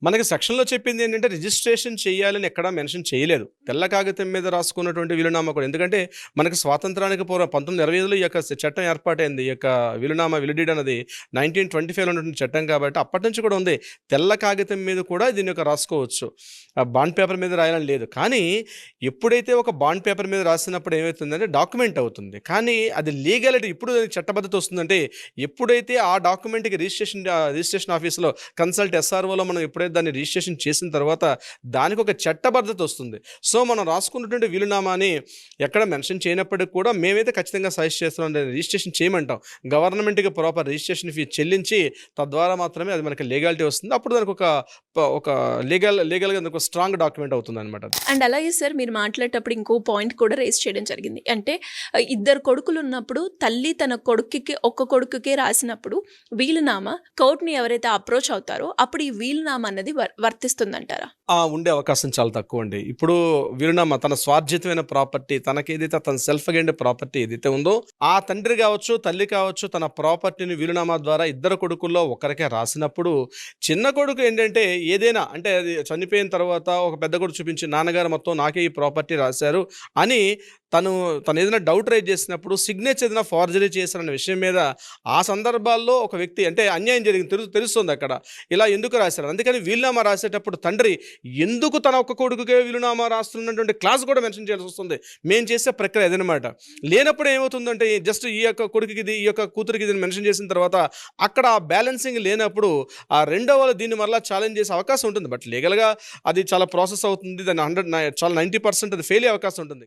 మనకి సెక్షన్‌లో చెప్పిందేంటంటే రిజిస్ట్రేషన్ చేయాలని ఎక్కడా మెన్షన్ చేయలేదు. తెల్ల కాగితం మీద రాసుకున్నటువంటి వీలునామా కూడా. ఎందుకంటే మనకి స్వాతంత్రానికి పూర్వం 1925లో ఈ యొక్క చట్టం ఏర్పాటైంది. ఈ యొక్క వీలునామా విల్ అన్నది 1925లో ఉన్నటువంటి చట్టం కాబట్టి అప్పటి నుంచి కూడా ఉంది. తెల్ల కాగితం మీద కూడా దీని యొక్క రాసుకోవచ్చు. బాండ్ పేపర్ మీద రాయాలని లేదు. కానీ ఎప్పుడైతే ఒక బాండ్ పేపర్ మీద రాసినప్పుడు ఏమైతుందంటే డాక్యుమెంట్ అవుతుంది. కానీ అది లీగాలిటీ ఇప్పుడు చట్టబద్ధత వస్తుందంటే ఎప్పుడైతే ఆ డాక్యుమెంట్‌కి రిజిస్ట్రేషన్ ఆఫీస్‌లో కన్సల్ట్ ఎస్ఆర్ఓలో మనం ఎప్పుడైతే దాన్ని రిజిస్ట్రేషన్ చేసిన తర్వాత దానికి ఒక చట్టబద్ధత వస్తుంది. సో, మనం రాసుకున్నటువంటి వీలునామాని ఎక్కడ మెన్షన్ చేయనప్పటికి కూడా మేమైతే ఖచ్చితంగా సజెస్ట్ చేస్తున్నాం. రిజిస్ట్రేషన్ చేయమంటాం. గవర్నమెంట్‌కి ప్రాపర్ రిజిస్ట్రేషన్ ఫీ చెల్లించి తద్వారా మాత్రమే అది మనకి లీగాలిటీ వస్తుంది. అప్పుడు దానికి ఒక లీగల్‌గా దానికి ఒక స్ట్రాంగ్ డాక్యుమెంట్ అవుతుందనమాట అది. అండ్ అలాగే సార్ మీరు మాట్లాడేటప్పుడు ఇంకో పాయింట్ కూడా రేస్ చేయడం జరిగింది. అంటే ఇద్దరు కొడుకులు ఉన్నప్పుడు తల్లి తన ఒక్క కొడుకుకే రాసినప్పుడు వీలునామా కోర్ట్‌ని ఎవరైతే అప్రోచ్ అవుతారో అప్పుడు ఈ వీలునామా అన్నది వర్తిస్తుందంటారా? ఉండే అవకాశం చాలా తక్కువండి. ఇప్పుడు వీలునామా తన స్వార్జితమైన ప్రాపర్టీ తనకేదైతే తన సెల్ఫ్ గెయిన్డ్ ప్రాపర్టీ ఏదైతే ఉందో ఆ తండ్రి కావచ్చు, తల్లి కావచ్చు తన ప్రాపర్టీని వీలునామా ద్వారా ఇద్దరు కొడుకుల్లో ఒకరికే రాసినప్పుడు చిన్న కొడుకు ఏంటంటే ఏదైనా అంటే అది చనిపోయిన తర్వాత ఒక పెద్ద కొడుకు చూపించి నాన్నగారు మొత్తం నాకే ఈ ప్రాపర్టీ రాశారు అని తను ఏదైనా డౌట్ రైజ్ చేసినప్పుడు సిగ్నేచర్ ఏదైనా ఫార్జరీ చేశారన్న విషయం మీద ఆ సందర్భాల్లో ఒక వ్యక్తి అంటే అన్యాయం జరిగింది తెలుస్తుంది అక్కడ. ఇలా ఎందుకు రాశారు? అందుకని వీలునామా రాసేటప్పుడు తండ్రి ఎందుకు తన ఒక్క కొడుకుకే వీలునామా రాస్తున్నటువంటి క్లాస్ కూడా మెన్షన్ చేయాల్సి వస్తుంది. మేము చేసే ప్రక్రియ అదనమాట. లేనప్పుడు ఏమవుతుందంటే జస్ట్ ఈ యొక్క కొడుకుకి ఇది, ఈ యొక్క కూతురికి ఇది మెన్షన్ చేసిన తర్వాత అక్కడ ఆ బ్యాలెన్సింగ్ లేనప్పుడు ఆ రెండో వాళ్ళు దీన్ని మరలా ఛాలెంజ్ చేసే అవకాశం ఉంటుంది. బట్ లీగల్‌గా అది చాలా ప్రాసెస్ అవుతుంది. దాన్ని చాలా 90% అది ఫెయిల్ అయ్యే అవకాశం ఉంటుంది.